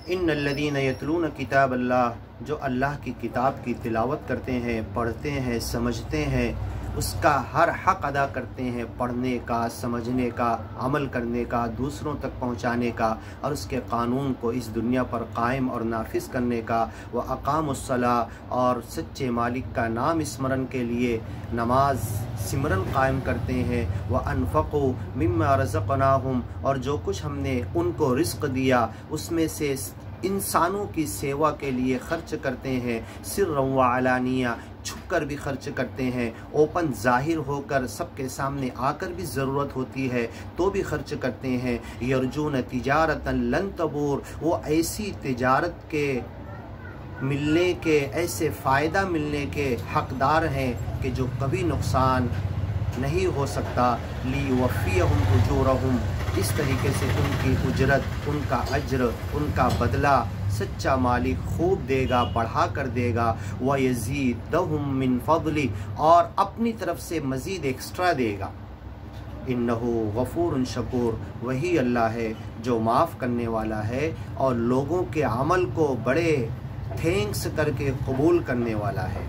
इन्नल्लज़ीना यतलून किताब अल्लाह, जो अल्लाह की किताब की तिलावत करते हैं, पढ़ते हैं, समझते हैं, उसका हर हक़ अदा करते हैं, पढ़ने का, समझने का, अमल करने का, दूसरों तक पहुँचाने का, और उसके क़ानून को इस दुनिया पर कायम और नाफिज करने का। व अक़ामुस्सलाह, और सच्चे मालिक का नाम स्मरण के लिए नमाज सिमरन कायम करते हैं। व अनफ़क़ू मिम्मा रज़क़नाहुम, और जो कुछ हमने उनको रिज़्क़ दिया उसमें से इंसानों की सेवा के लिए खर्च करते हैं। सिर्रन व अलानिया, छुप कर भी खर्च करते हैं, ओपन ज़ाहिर होकर सबके सामने आकर भी ज़रूरत होती है तो भी खर्च करते हैं। यरजून तिजारतन लन तबूर, वो ऐसी तिजारत के मिलने के, ऐसे फ़ायदा मिलने के हक़दार हैं कि जो कभी नुकसान नहीं हो सकता। लियुवफ़्फ़ियहुम उजूरहुम, इस तरीके से उनकी उजरत, उनका अज्र, उनका बदला सच्चा मालिक खूब देगा, बढ़ा कर देगा। व यज़ीदहुम मिन फ़ज़ली, और अपनी तरफ से मज़ीद एक्स्ट्रा देगा। इन्नहु गफ़ूरुन शकूर, वही अल्लाह है जो माफ़ करने वाला है और लोगों के अमल को बड़े थैंक्स करके कबूल करने वाला है।